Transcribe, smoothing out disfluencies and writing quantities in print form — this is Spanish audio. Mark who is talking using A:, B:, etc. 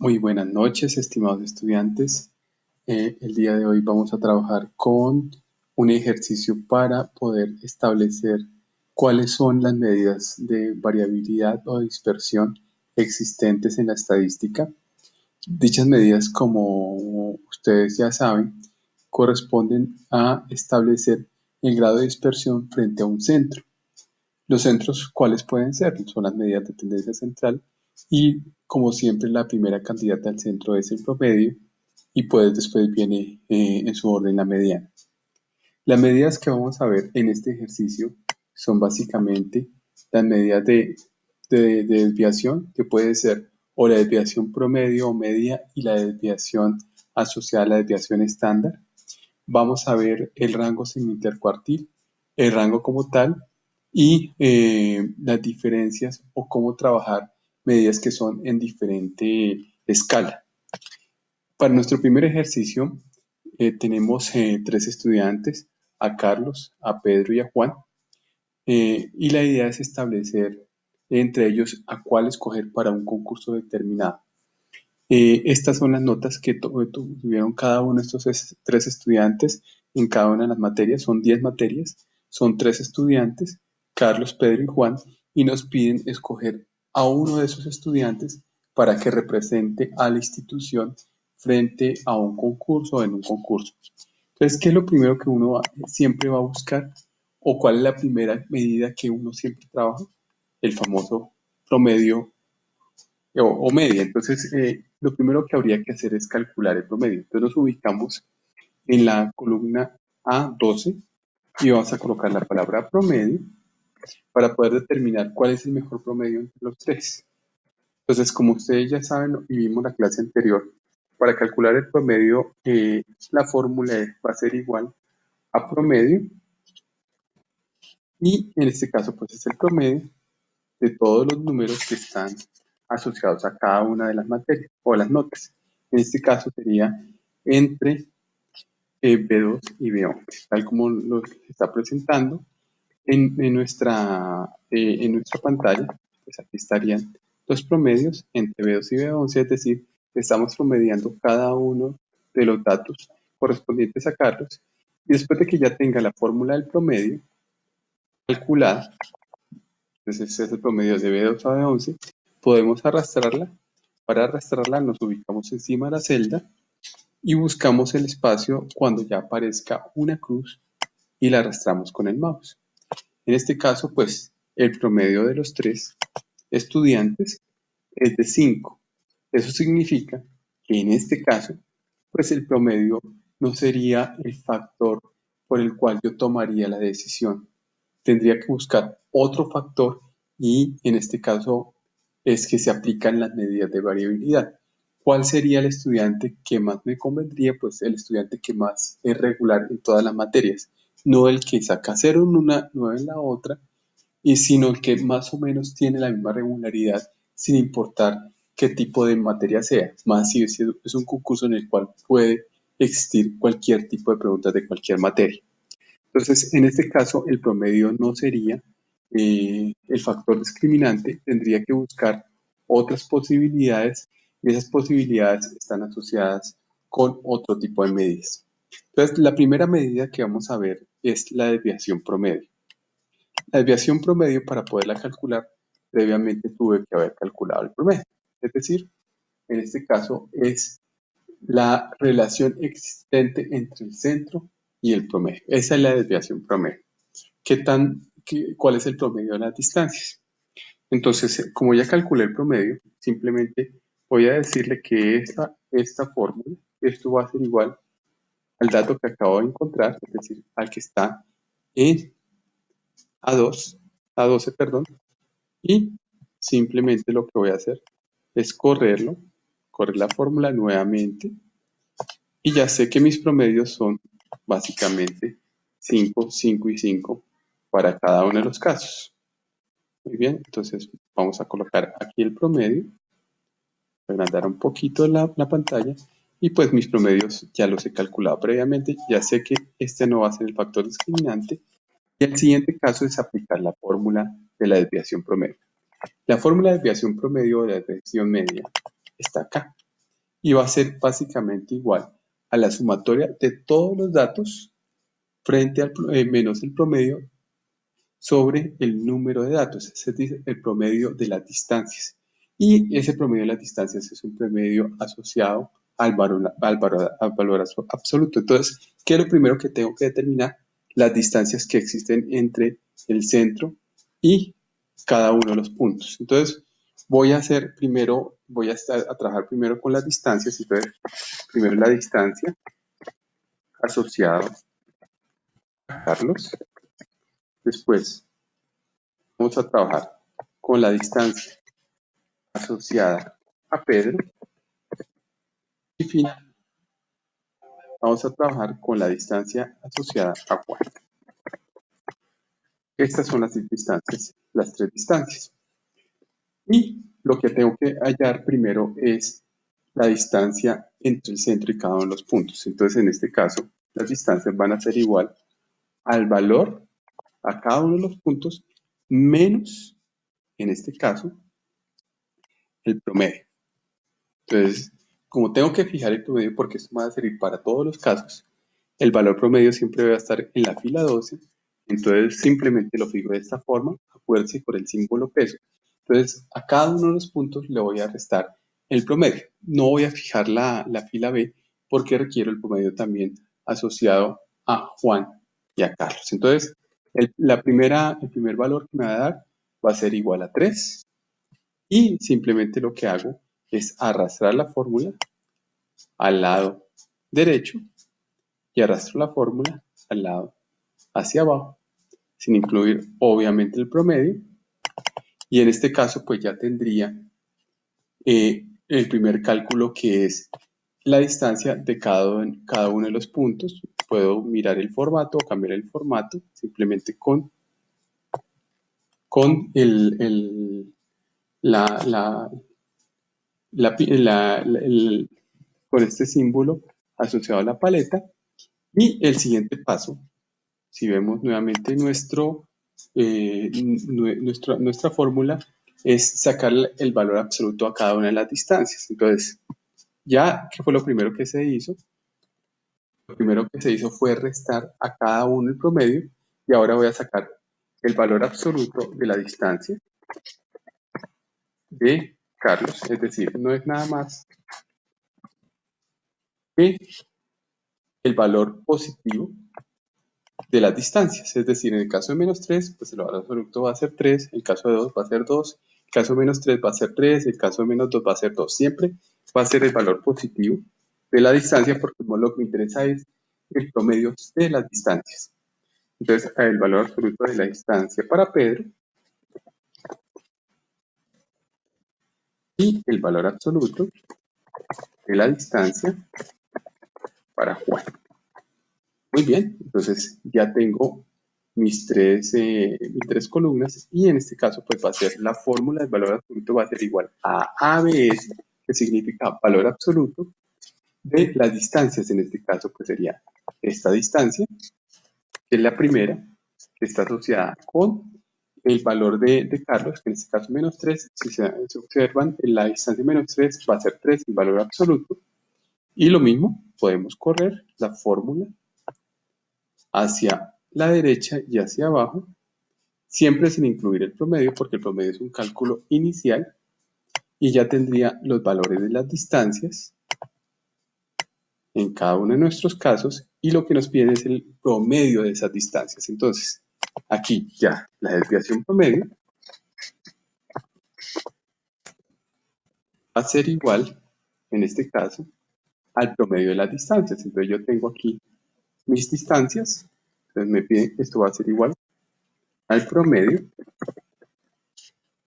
A: Muy buenas noches, estimados estudiantes. El día de hoy vamos a trabajar con un ejercicio para poder establecer cuáles son las medidas de variabilidad o dispersión existentes en la estadística. Dichas medidas, como ustedes ya saben, corresponden a establecer el grado de dispersión frente a un centro. Los centros, ¿cuáles pueden ser? Son las medidas de tendencia central y, como siempre, la primera candidata al centro es el promedio y pues después viene en su orden la mediana. Las medidas que vamos a ver en este ejercicio son básicamente las medidas de desviación, que puede ser o la desviación promedio o media y la desviación asociada a la desviación estándar. Vamos a ver el rango semi-intercuartil, el rango como tal y las diferencias o cómo trabajar medidas que son en diferente escala. Para nuestro primer ejercicio tenemos tres estudiantes, a Carlos, a Pedro y a Juan, y la idea es establecer entre ellos a cuál escoger para un concurso determinado. Estas son las notas que tuvieron cada uno de estos tres estudiantes en cada una de las materias. Son 10 materias, son tres estudiantes, Carlos, Pedro y Juan, y nos piden escoger a uno de esos estudiantes para que represente a la institución frente a un concurso o en un concurso. Entonces, ¿qué es lo primero que uno siempre va a buscar? ¿O cuál es la primera medida que uno siempre trabaja? El famoso promedio o media. Entonces, lo primero que habría que hacer es calcular el promedio. Entonces, nos ubicamos en la columna A12 y vamos a colocar la palabra promedio para poder determinar cuál es el mejor promedio entre los tres. Entonces, como ustedes ya saben y vimos la clase anterior, para calcular el promedio, la fórmula va a ser igual a promedio y en este caso, pues es el promedio de todos los números que están asociados a cada una de las materias o las notas. En este caso sería entre B2 y B11, tal como lo está presentando en nuestra pantalla. Pues aquí estarían los promedios entre B2 y B11, es decir, estamos promediando cada uno de los datos correspondientes a Carlos y después de que ya tenga la fórmula del promedio calculada, entonces ese es el promedio de B2 a B11, podemos arrastrarla. Para arrastrarla nos ubicamos encima de la celda y buscamos el espacio cuando ya aparezca una cruz y la arrastramos con el mouse. En este caso, pues el promedio de los tres estudiantes es de 5. Eso significa que en este caso, pues el promedio no sería el factor por el cual yo tomaría la decisión. Tendría que buscar otro factor y en este caso es que se aplican las medidas de variabilidad. ¿Cuál sería el estudiante que más me convendría? Pues el estudiante que más es regular en todas las materias, no el que saca 0 en una, 9 en la otra, y sino el que más o menos tiene la misma regularidad sin importar qué tipo de materia sea, más si es un concurso en el cual puede existir cualquier tipo de preguntas de cualquier materia. Entonces, en este caso, el promedio no sería el factor discriminante, tendría que buscar otras posibilidades y esas posibilidades están asociadas con otro tipo de medidas. Entonces, la primera medida que vamos a ver es la desviación promedio. La desviación promedio, para poderla calcular, previamente tuve que haber calculado el promedio. Es decir, en este caso es la relación existente entre el centro y el promedio. Esa es la desviación promedio. ¿Cuál es el promedio de las distancias? Entonces, como ya calculé el promedio, simplemente voy a decirle que esta fórmula, esto va a ser igual al dato que acabo de encontrar, es decir, al que está en A2, A12, perdón, y simplemente lo que voy a hacer es correr la fórmula nuevamente y ya sé que mis promedios son básicamente 5, 5 y 5 para cada uno de los casos. Muy bien, entonces vamos a colocar aquí el promedio, agrandar un poquito la pantalla y pues mis promedios ya los he calculado previamente, ya sé que este no va a ser el factor discriminante y el siguiente caso es aplicar la fórmula de la desviación promedio. La fórmula de desviación promedio o de la desviación media está acá. y va a ser básicamente igual a la sumatoria de todos los datos frente al menos el promedio sobre el número de datos, es decir, el promedio de las distancias. Y ese promedio de las distancias es un promedio asociado al valor absoluto. Entonces, ¿qué es lo primero que tengo que determinar? Las distancias que existen entre el centro y cada uno de los puntos. Entonces, voy a trabajar primero con las distancias. Entonces, primero la distancia asociada a Carlos. Después, vamos a trabajar con la distancia asociada a Pedro y finalmente vamos a trabajar con la distancia asociada a Juan. Estas son las distancias, las tres distancias. Y lo que tengo que hallar primero es la distancia entre el centro y cada uno de los puntos. Entonces, en este caso, las distancias van a ser igual al valor a cada uno de los puntos menos, en este caso, el promedio. Entonces, como tengo que fijar el promedio porque esto me va a servir para todos los casos, el valor promedio siempre va a estar en la fila 12, entonces simplemente lo fijo de esta forma, acuérdense por el símbolo peso. Entonces, a cada uno de los puntos le voy a restar el promedio. No voy a fijar la fila B porque requiero el promedio también asociado a Juan y a Carlos. Entonces, el primer valor que me va a dar va a ser igual a 3 y simplemente lo que hago es arrastrar la fórmula al lado derecho y arrastro la fórmula al lado hacia abajo, sin incluir obviamente el promedio. Y en este caso pues ya tendría el primer cálculo, que es la distancia de cada uno de los puntos. Puedo mirar el formato o cambiar el formato simplemente con la, la, con este símbolo asociado a la paleta. Y el siguiente paso, si vemos nuevamente nuestra fórmula, es sacar el valor absoluto a cada una de las distancias. Entonces, ya que fue lo primero que se hizo, lo primero que se hizo fue restar a cada uno el promedio, y ahora voy a sacar el valor absoluto de la distancia de Carlos, es decir, no es nada más que el valor positivo de las distancias, es decir, en el caso de menos 3, pues el valor absoluto va a ser 3, en el caso de 2 va a ser 2, el caso de menos 3 va a ser 3, el caso de menos 2 va a ser 2, siempre va a ser el valor positivo de la distancia, porque lo que me interesa es el promedio de las distancias. Entonces, el valor absoluto de la distancia para Pedro y el valor absoluto de la distancia para Juan. Muy bien, entonces ya tengo mis tres columnas, y en este caso pues va a ser la fórmula del valor absoluto, va a ser igual a ABS, que significa valor absoluto de las distancias. En este caso pues sería esta distancia, que es la primera, que está asociada con el valor de Carlos, que en este caso menos 3. Si se observan, en la distancia menos 3 va a ser 3 el valor absoluto, y lo mismo, podemos correr la fórmula hacia la derecha y hacia abajo, siempre sin incluir el promedio, porque el promedio es un cálculo inicial, y ya tendría los valores de las distancias en cada uno de nuestros casos, y lo que nos pide es el promedio de esas distancias. Entonces, aquí ya la desviación promedio va a ser igual, en este caso, al promedio de las distancias. Entonces yo tengo aquí mis distancias, entonces me piden que esto va a ser igual al promedio